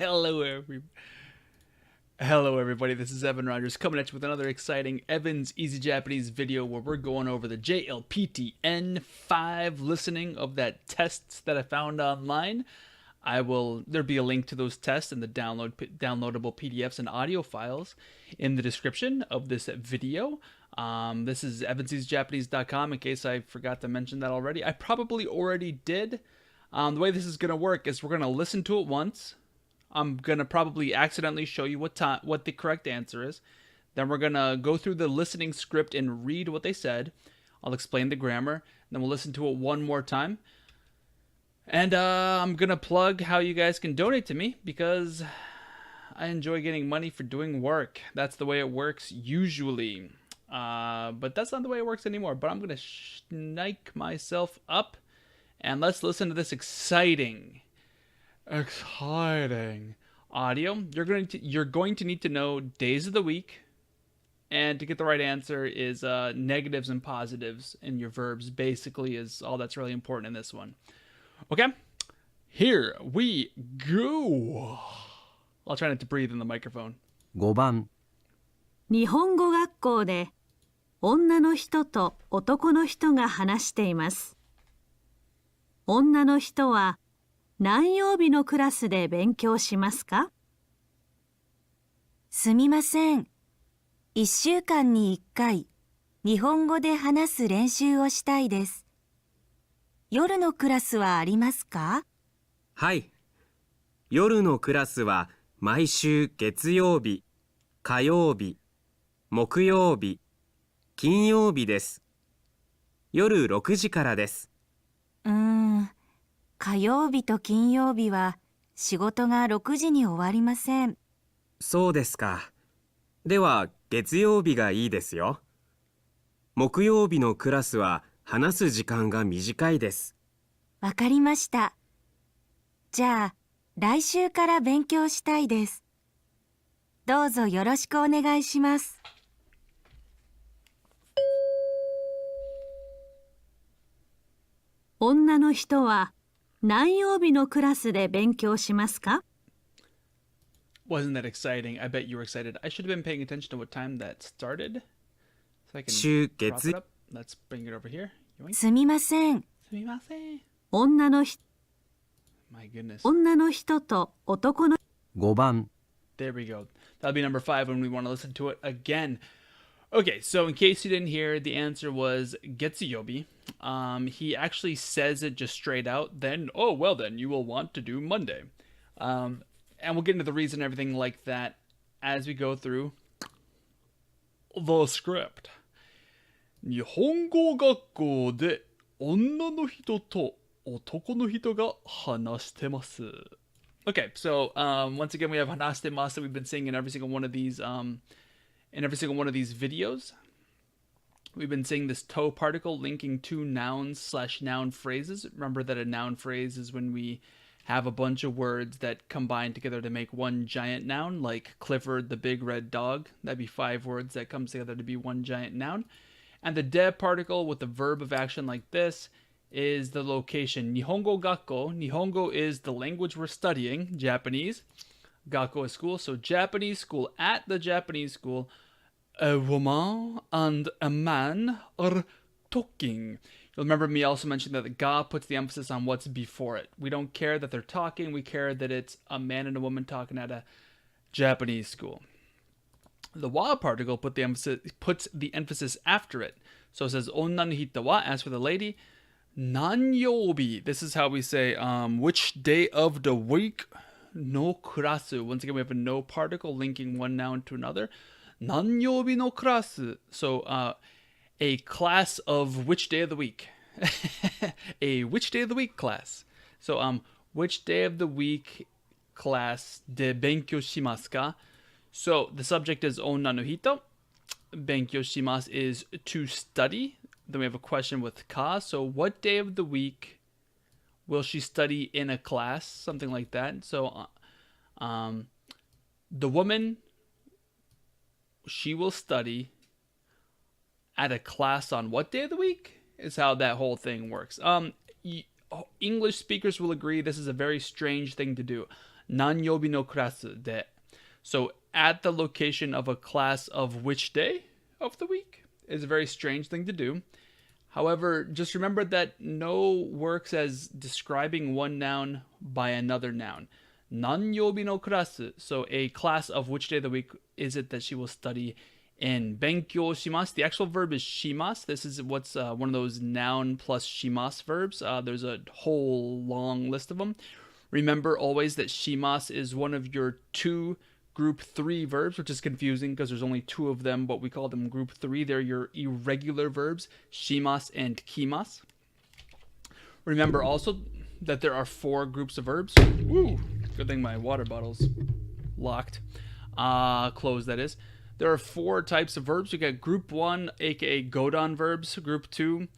Hello, Hello, everybody. This is Evan Rogers coming at you with another exciting Evan's Easy Japanese video where we're going over the JLPT N5 listening of that tests that I found online. There'll be a link to those tests and the downloadable PDFs and audio files in the description of this video. This is evanseasjapanese.com in case I forgot to mention that already. I probably already did. The way this is going to work is we're going to listen to it once. I'm going to probably accidentally show you what the correct answer is. Then we're going to go through the listening script and read what they said. I'll explain the grammar. And then we'll listen to it one more time. And I'm going to plug how you guys can donate to me because I enjoy getting money for doing work. That's the way it works usually. But that's not the way it works anymore. But I'm going to snike myself up. And let's listen to this exciting audio. You're going to need to know days of the week, and to get the right answer is negatives and positives in your verbs. Basically, is all that's really important in this one. Okay, here we go. I'll try not to breathe in the microphone. 5番日本語学校で女の人と男の人が話しています。女の人は何曜日のクラスで勉強しますか？すみません。1週間に1回、日本語で話す練習をしたいです。夜のクラスはありますか？はい。夜のクラスは毎週月曜日、火曜日、木曜日、金曜日です。夜6時からです。火曜日と金曜日は仕事が6時に終わりません。そうですか。では月曜日がいいですよ。木曜日のクラスは話す時間が短いです。わかりました。じゃあ来週から勉強したいです。どうぞよろしくお願いします。女の人は何曜日のクラスで勉強しますか？ Wasn't that exciting? I bet you were excited. I should have been paying attention to what time that started. So I can 週 prop 月 it up. Let's bring it over here. Yoink. すみません。すみません。女の人 My goodness. 女の人と男の5番 There we go. That'll be number 5 when we want to listen to it again. Okay, so in case you didn't hear, the answer was Getsuyobi. He actually says it just straight out. Then, oh, well then, you will want to do Monday. And we'll get into the reason and everything like that as we go through the script. 日本語学校で女の人と男の人が話してます。Okay, so once again we have hanashitemasu that we've been seeing in every single one of these videos. We've been seeing this to particle linking two nouns/noun phrases. Remember that a noun phrase is when we have a bunch of words that combine together to make one giant noun, like Clifford the big red dog. That'd be 5 words that comes together to be one giant noun. And the de particle with the verb of action like this is the location. Nihongo gakko. Nihongo is the language we're studying, Japanese. Gakko is school, so Japanese school. At the Japanese school, a woman and a man are talking. You'll remember me also mentioning that the ga puts the emphasis on what's before it. We don't care that they're talking, we care that it's a man and a woman talking at a Japanese school. The wa particle puts the emphasis after it. So it says onna no hito wa, as for the lady. Nanyoubi. This is how we say which day of the week. No kurasu. Once again, we have a no particle linking one noun to another. Nanyoubi no kurasu. So a class of which day of the week. A which day of the week class. So which day of the week class de benkyou shimasu ka? So the subject is onna no hito. Benkyou shimasu is to study. Then we have a question with ka. So what day of the week will she study in a class? Something like that. So the woman, she will study at a class on what day of the week is how that whole thing works. English speakers will agree this is a very strange thing to do. nanyobi no kurasu de. So at the location of a class of which day of the week is a very strange thing to do. However, just remember that no works as describing one noun by another noun. Nanyobi no kurasu. So a class of which day of the week is it that she will study in? Benkyou shimasu. The actual verb is shimasu. This is what's one of those noun plus shimasu verbs. There's a whole long list of them. Remember always that shimasu is one of your two group 3 verbs, which is confusing because there's only 2 of them, but we call them group 3. They're your irregular verbs, shimasu and kimasu. Remember also that there are 4 groups of verbs. Woo! Good thing my water bottle's locked. Closed, that is. There are 4 types of verbs. You got group 1, aka Godon verbs. Group 2,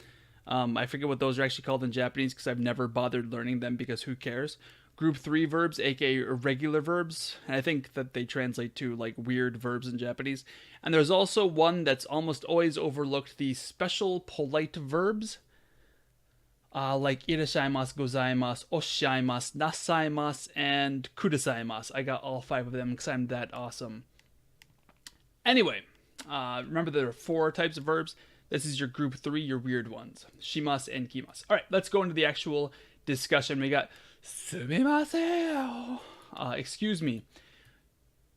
I forget what those are actually called in Japanese because I've never bothered learning them because who cares. Group 3 verbs, aka irregular verbs. And I think that they translate to like weird verbs in Japanese. And there's also one that's almost always overlooked, the special polite verbs. Like irashaimasu, gozaimasu, oshaimasu, nasaimasu, and kudasaimasu. I got all 5 of them because I'm that awesome. Anyway, remember there are 4 types of verbs. This is your group 3, your weird ones. Shimasu and kimasu. All right, let's go into the actual discussion. We got sumimasen. Excuse me.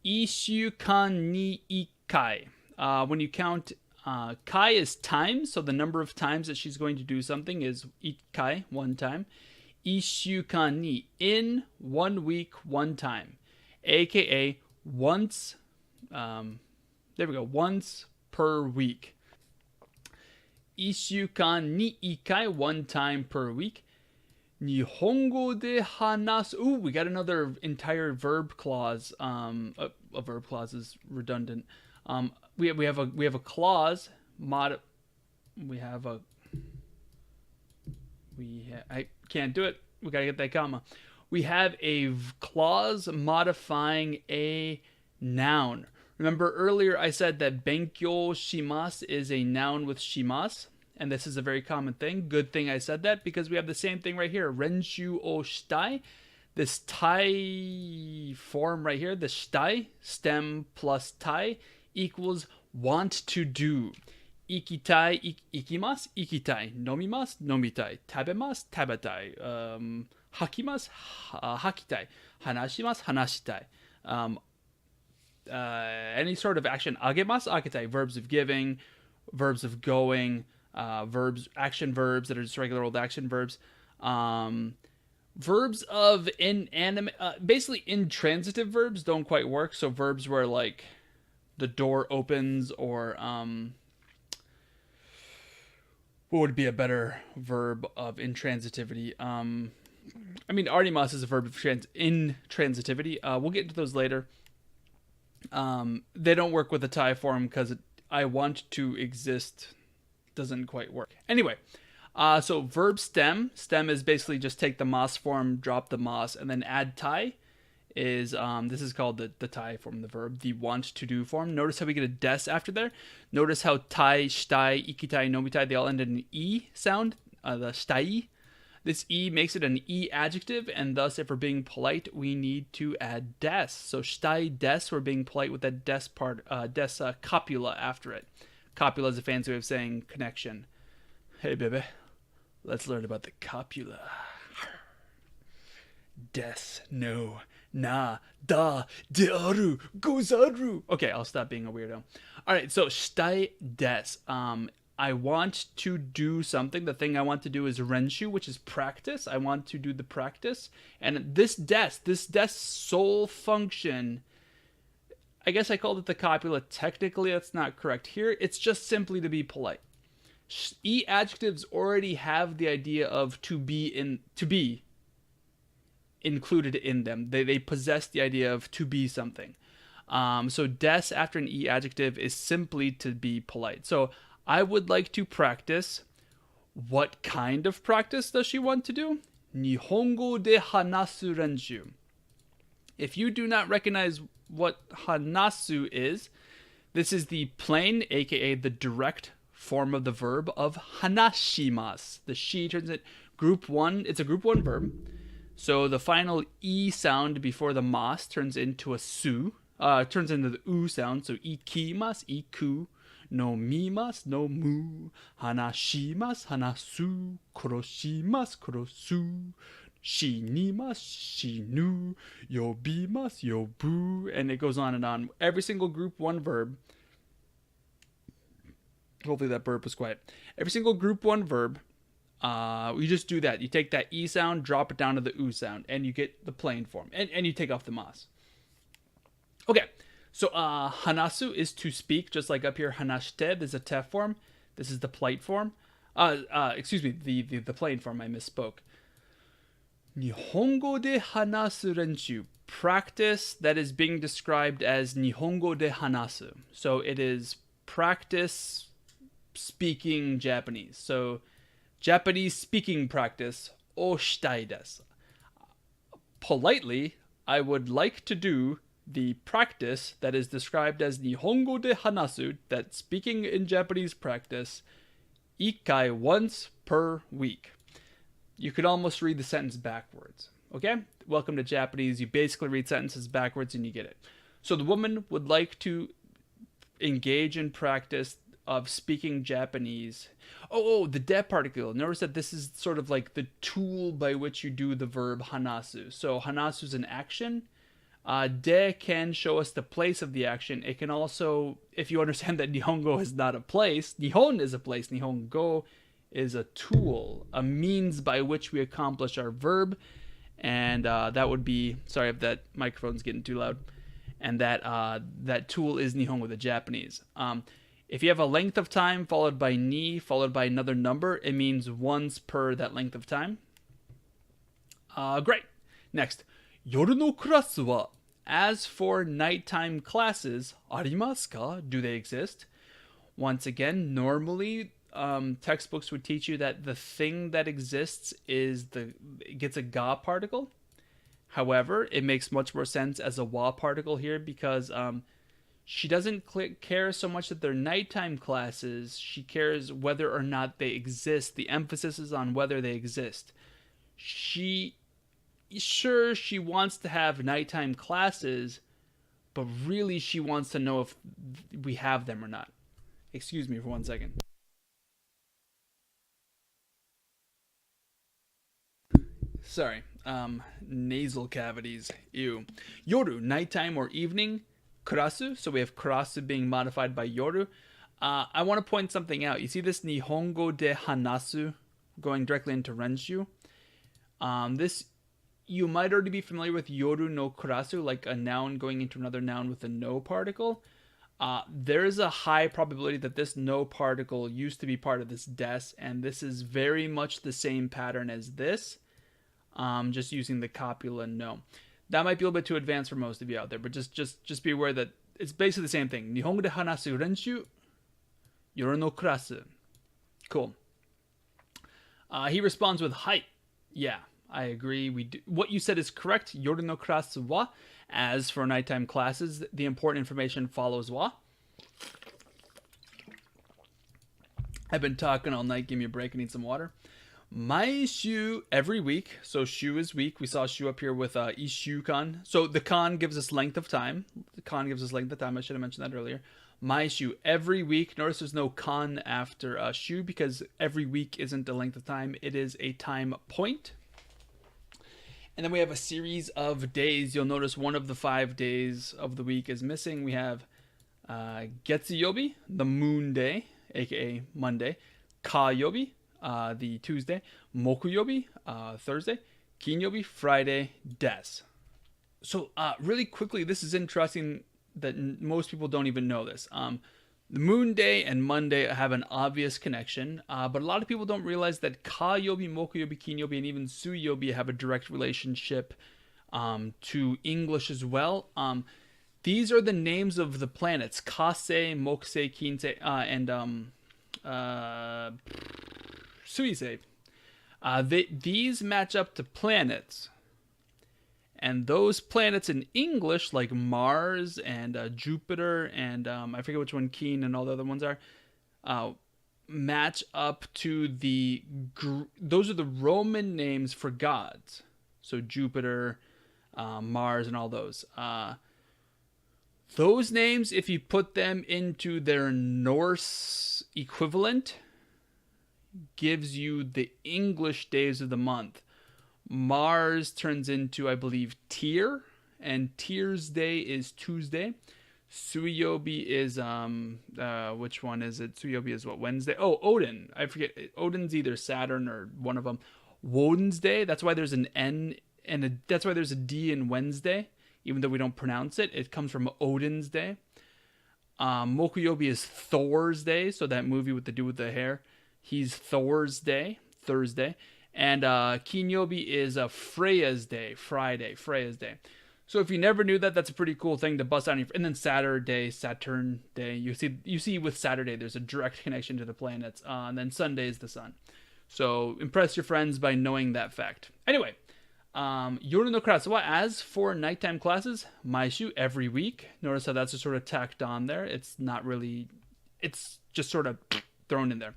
Ishukan ni ikkai. When you count, kai is time, so the number of times that she's going to do something is ikkai, 1 time. Ishukan ni, in 1 week, 1 time. AKA once, there we go, once per week. Ishukan ni ikkai, 1 time per week. Nihongo de hanasu. Ooh, we got another entire verb clause. A verb clause is redundant. We have a clause. I can't do it. We gotta get that comma. We have a clause modifying a noun. Remember earlier I said that benkyou shimasu is a noun with shimasu. And this is a very common thing. Good thing I said that because we have the same thing right here. Renshu o shitai. This tai form right here, the shitai, stem plus tai, equals want to do. Ikitai, ikimasu, ikitai. Nomimasu, nomitai. Tabemasu, tabetai. Hakimasu, hakitai. Hanashimasu, hanashitai. Any sort of action. Agemasu, agetai. Verbs of giving, verbs of going, verbs, action verbs that are just regular old action verbs. Verbs of inanimate, basically intransitive verbs don't quite work. So verbs where like the door opens, or what would be a better verb of intransitivity? I mean, arimasu is a verb of intransitivity. We'll get into those later. They don't work with the tie form because I want to exist doesn't quite work. Anyway, so verb stem. Stem is basically just take the mas form, drop the mas, and then add tai is, this is called the tai form of the verb, the want to do form. Notice how we get a des after there. Notice how tai, shitai, ikitai, nomitai, they all end in an e sound, the shitai. This e makes it an e adjective, and thus if we're being polite, we need to add des. So shitai des, we're being polite with that des part, des copula after it. Copula is a fancy way of saying connection. Hey, baby, let's learn about the copula. Des, no, na, da, dearu, gozaru. Okay, I'll stop being a weirdo. All right, so shitai des. I want to do something. The thing I want to do is renshu, which is practice. I want to do the practice. And this des sole function, I guess I called it the copula. Technically, that's not correct. Here, it's just simply to be polite. E adjectives already have the idea of to be included in them. They possess the idea of to be something. So des after an e adjective is simply to be polite. So I would like to practice. What kind of practice does she want to do? Nihongo de hanasu renshu. If you do not recognize what hanasu is, this is the plain, aka the direct form of the verb of hanashimasu. The she turns it group 1. It's a group 1 verb. So the final E sound before the mas turns into a su, turns into the U sound. So ikimasu, iku, no mimasu, no mu, hanashimasu, hanasu, koroshimasu, korosu, shinimasu, shinu, yobimasu, yobu, and it goes on and on. Every single group one verb. Hopefully that burp was quiet. Every single group one verb, you just do that. You take that E sound, drop it down to the U sound, and you get the plain form. And you take off the mas. Okay, so hanasu is to speak, just like up here. Hanashite is a te form. This is the polite form. Excuse me, the plain form. I misspoke. Nihongo de hanasu renshu. Practice that is being described as Nihongo de hanasu. So it is practice speaking Japanese. So Japanese speaking practice o shitai desu. Politely, I would like to do the practice that is described as Nihongo de hanasu, that speaking in Japanese practice, ikai, once per week. You could almost read the sentence backwards. Okay? Welcome to Japanese. You basically read sentences backwards and you get it. So the woman would like to engage in practice of speaking Japanese. The de particle. Notice that this is sort of like the tool by which you do the verb hanasu. So hanasu is an action. De can show us the place of the action. It can also, if you understand that Nihongo is not a place, Nihon is a place, Nihongo is a tool, a means by which we accomplish our verb. And that would be, sorry if that microphone's getting too loud. And that tool is Nihongo, the Japanese. If you have a length of time followed by ni, followed by another number, it means once per that length of time. Great. Next. Yoru no kurasu wa. As for nighttime classes, arimasu ka? Do they exist? Once again, normally textbooks would teach you that the thing that exists gets a ga particle. However, it makes much more sense as a wa particle here because she doesn't care so much that they're nighttime classes. She cares whether or not they exist. The emphasis is on whether they exist. She wants to have nighttime classes, but really she wants to know if we have them or not. Excuse me for 1 second. Sorry. Nasal cavities. Ew. Yoru, nighttime or evening. Kurasu, so we have kurasu being modified by yoru. I want to point something out. You see this Nihongo de hanasu going directly into renshu? This, you might already be familiar with yoru no kurasu, like a noun going into another noun with a no particle. There is a high probability that this no particle used to be part of this des, and this is very much the same pattern as this, just using the copula no. That might be a little bit too advanced for most of you out there, but just be aware that it's basically the same thing. Nihongo de hanasu renshu, yoru no kurasu. Cool. He responds with hai. Yeah, I agree. What you said is correct. Yoru no kurasu wa. As for nighttime classes, the important information follows wa. I've been talking all night. Give me a break. I need some water. Maishu, every week. So shu is week. We saw shu up here with ishukan. So the kan gives us length of time. The kan gives us length of time. I should have mentioned that earlier. Maishu, every week. Notice there's no kan after shu because every week isn't a length of time. It is a time point. And then we have a series of days. You'll notice one of the 5 days of the week is missing. We have Getsuyobi, the moon day, aka Monday. Kayobi, the Tuesday. Mokuyobi, Thursday. Kinyobi, Friday. Des. So really quickly, this is interesting that most people don't even know this. The moon day and Monday have an obvious connection, but a lot of people don't realize that Kayobi, Mokuyobi, Kinyobi, and even Suyobi have a direct relationship to English as well. These are the names of the planets: Kase, Mokusei, Kinsei, and Suisei. These match up to planets. And those planets in English, like Mars and Jupiter and I forget which one Keen and all the other ones are, match up to those are the Roman names for gods. So Jupiter, Mars, and all those. Those names, if you put them into their Norse equivalent, gives you the English days of the month. Mars turns into, I believe, Tyr, and Tyr's day is Tuesday. Suyobi is which one is it? Suyobi is what, Wednesday? Oh, Odin. I forget. Odin's either Saturn or one of them. Woden's day. That's why there's an N and that's why there's a D in Wednesday, even though we don't pronounce it. It comes from Odin's day. Mokuyobi is Thor's day, so that movie with the dude with the hair. He's Thor's day, Thursday. And Kinyobi is Freya's day, Friday, Freya's day. So if you never knew that, that's a pretty cool thing to bust out. And then Saturday, Saturn day. You see with Saturday, there's a direct connection to the planets. And then Sunday is the sun. So impress your friends by knowing that fact. Anyway, Yoru no class. As for nighttime classes, maishu, every week. Notice how that's just sort of tacked on there. It's not really, it's just sort of thrown in there.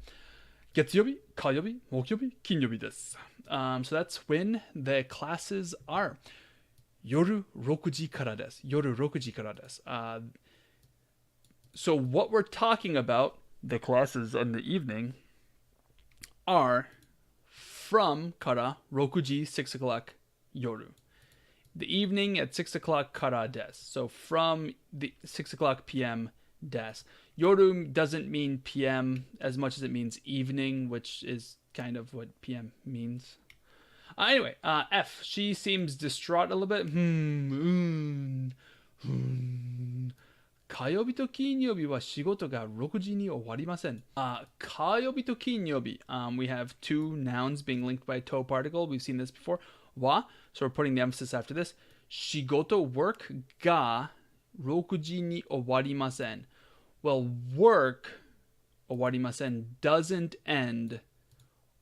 月曜日、火曜日、木曜日、金曜日です。So that's when the classes are. 夜6時からです。夜6時からです。So what we're talking about, the classes in the evening, are from から6時, 6 o'clock, 夜. The evening at 6 o'clock からです。So from the 6 o'clock p.m. des. Yoru doesn't mean PM as much as it means evening, which is kind of what PM means. Anyway, F. She seems distraught a little bit. 火曜日と金曜日は仕事が6時に終わりません。火曜日と金曜日. We have two nouns being linked by to particle. We've seen this before. Wa. So we're putting the emphasis after this. 仕事 work が6時に終わりません. Well, work 終わりません doesn't end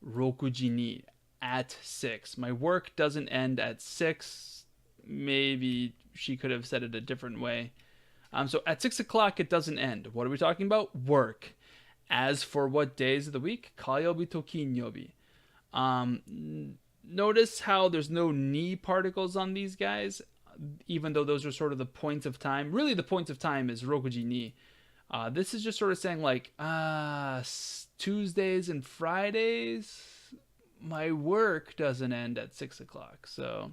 6時に at 6. My work doesn't end at 6. Maybe she could have said it a different way. So at 6 o'clock, it doesn't end. What are we talking about? Work. As for what days of the week? 火曜日と金曜日. Notice how there's no ni particles on these guys, even though those are sort of the points of time. Really, the points of time is 6時に. This is just sort of saying like, Tuesdays and Fridays, my work doesn't end at 6 o'clock. So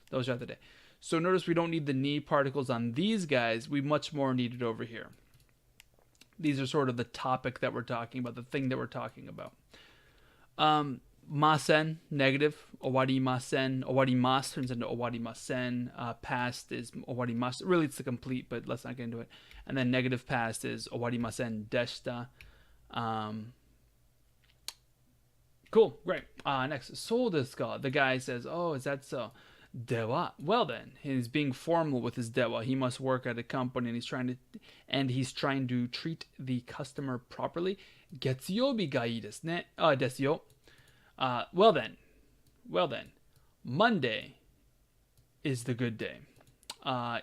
those are the day. So notice we don't need the ni particles on these guys. We much more need it over here. These are sort of the topic that we're talking about, the thing that we're talking about. Masen, negative. Owarimasen. Owarimasu turns into owarimasen. Past is owarimasu. Really, it's the complete, but let's not get into it. And then negative past is owarimasen deshita. Cool, great. Next, so desu ka? The guy says, oh, is that so? Dewa. Well then, he's being formal with his dewa. He must work at a company, and he's trying to treat the customer properly. Getsuyobi ga ii desu ne. Desu yo. Well then, Monday is the good day.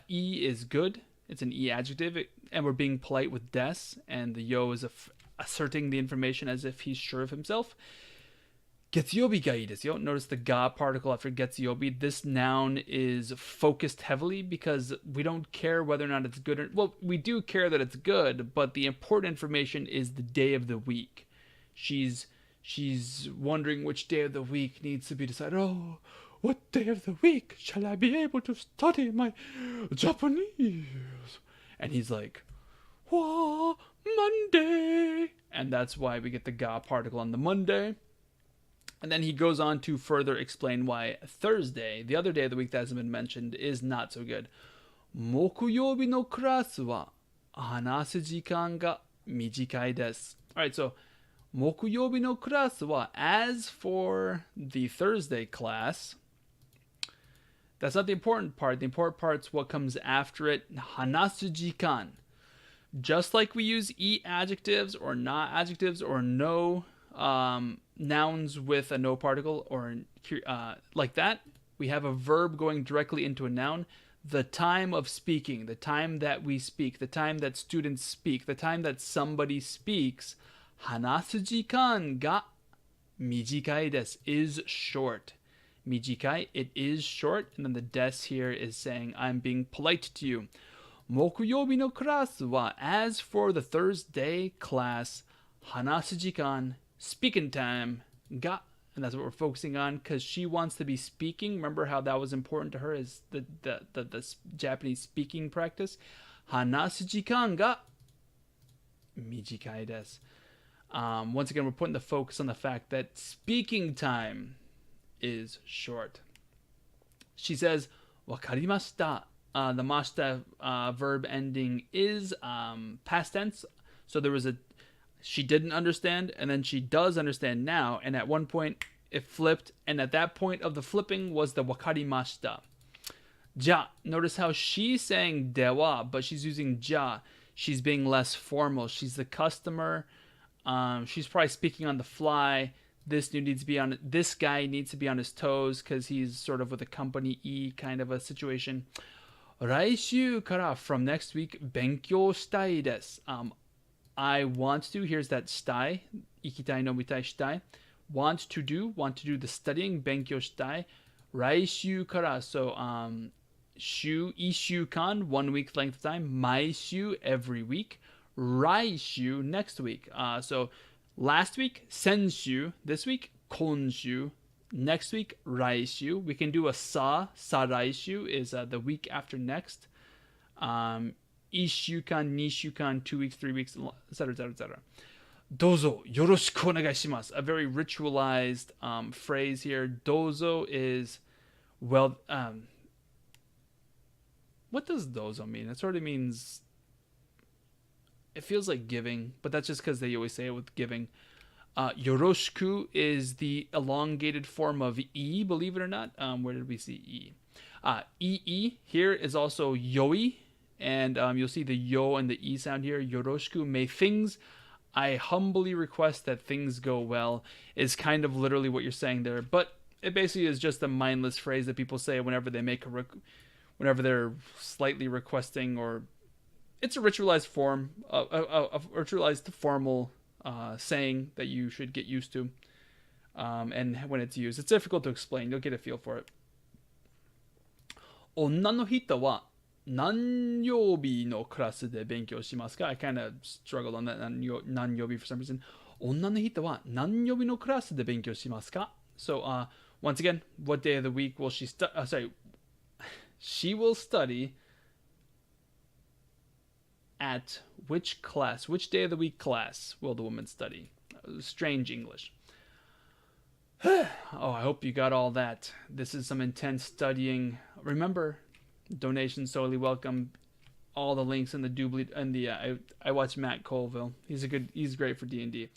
E is good. It's an E adjective, and we're being polite with des, and the yo is asserting the information as if he's sure of himself. Getsuyobi ga ii desu yo. Notice the ga particle after getsuyobi. This noun is focused heavily because we don't care whether or not it's good. Well, we do care that it's good, but the important information is the day of the week. She's wondering which day of the week needs to be decided. Oh, what day of the week shall I be able to study my Japanese? And he's like, whoa, Monday. And that's why we get the ga particle on the Monday. And then he goes on to further explain why Thursday, the other day of the week that hasn't been mentioned, is not so good. Mokuyobi no class wa hanasu jikan ga mijikai desu. Alright, so Mokuyobi no class wa, as for the Thursday class, that's not the important part. The important part's what comes after it. Hanasu jikan. Just like we use e adjectives or na adjectives or no nouns with a no particle or like that, we have a verb going directly into a noun. The time of speaking, the time that we speak, the time that students speak, the time that somebody speaks, hanasu jikan ga mijikai desu, is short. Mijikai, it is short. And then the des here is saying, I'm being polite to you. Mokuyobi no class wa, as for the Thursday class, hanasu jikan, speaking time, ga. And that's what we're focusing on because she wants to be speaking. Remember how that was important to her as the Japanese speaking practice? Hanasu jikan ga mijikai desu. Once again, we're putting the focus on the fact that speaking time is short. She says, wakarimashita. The mashita verb ending is past tense. So there was she didn't understand, and then she does understand now. And at one point, it flipped. And at that point of the flipping was the wakarimashita. Ja. Notice how she's saying dewa, but she's using ja. She's being less formal. She's the customer. She's probably speaking on the fly. This guy needs to be on his toes because he's sort of with a company kind of a situation. 来週から from next week 勉強したいです。I want to, here's that したい。行きたい、飲みたい、したい。want to do the studying 勉強したい。来週から so 週1週間 1 week length of time 毎週 every week 来週 next week so last week 先週 this week 今週 next week 来週 we can do a 再来週 is the week after next 1週間2週間 2 weeks 3 weeks etc etc etc どうぞよろしくお願いします a very ritualized phrase here どうぞ is well what does dozo mean? It sort of means, it feels like giving, but that's just because they always say it with giving. Yoroshiku is the elongated form of e, believe it or not. Where did we see e? E here is also yoi, and you'll see the yo and the e sound here. Yoroshiku, may things, I humbly request that things go well, is kind of literally what you're saying there, but it basically is just a mindless phrase that people say whenever they make whenever they're slightly requesting, or it's a ritualized form, a ritualized formal saying that you should get used to. And when it's used, it's difficult to explain. You'll get a feel for it. 女の人は何曜日のクラスで勉強しますか? I kind of struggled on that 何曜日 for some reason. 女の人は何曜日のクラスで勉強しますか? So once again, what day of the week will she she will study at which class? Which day of the week class will the woman study? Strange English. Oh, I hope you got all that. This is some intense studying. Remember, donations solely welcome. All the links in the doobly and the I watch Matt Colville. He's great for D&D.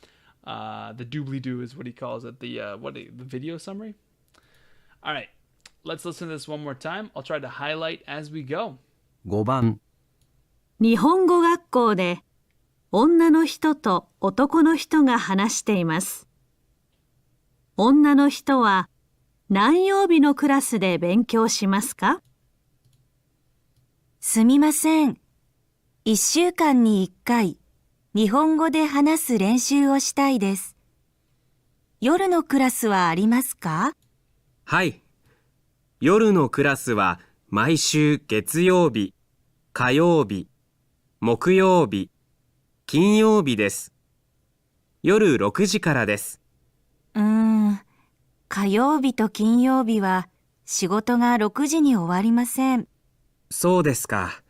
The doobly doo is what he calls it. The video summary. All right. Let's listen to this one more time. I'll try to highlight as we go. 5番日本語学校で女の人と男の人が話しています。女の人は何曜日のクラスで勉強しますか？すみません。1週間に1回、日本語で話す練習をしたいです。夜のクラスはありますか？はい。夜のクラスは毎週月曜日、火曜日、木曜日、金曜日です。夜6時からです。火曜日と金曜日は仕事が6時に終わりません。そうですか。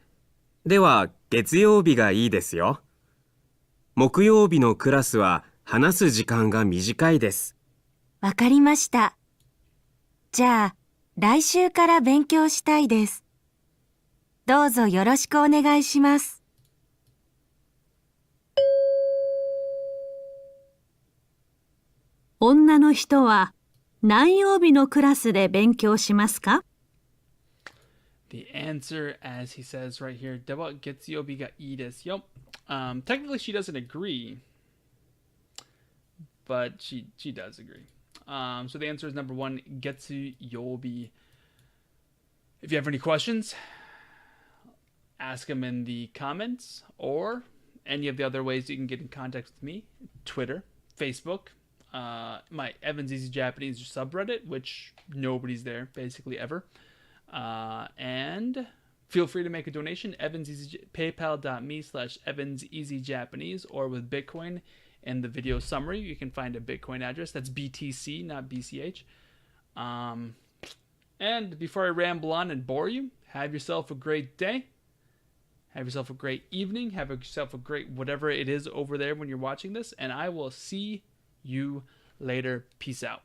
では月曜日がいいですよ。木曜日のクラスは話す時間が短いです。わかりました。じゃあ、来週から勉強したいです。どうぞよろしくお願いします。女の人は何曜日のクラスで勉強しますか? The answer, as he says right here, では月曜日がいいですよ。Technically, she doesn't agree, but she does agree. So the answer is number 1, 月曜日. If you have any questions, ask them in the comments or any of the other ways you can get in contact with me. Twitter, Facebook, my Evan's Easy Japanese subreddit, which nobody's there basically ever. And feel free to make a donation. PayPal.me/EvansEasyJapanese, or with Bitcoin in the video summary, you can find a Bitcoin address. That's BTC, not BCH. And before I ramble on and bore you, have yourself a great day. Have yourself a great evening. Have yourself a great whatever it is over there when you're watching this. And I will see you later. Peace out.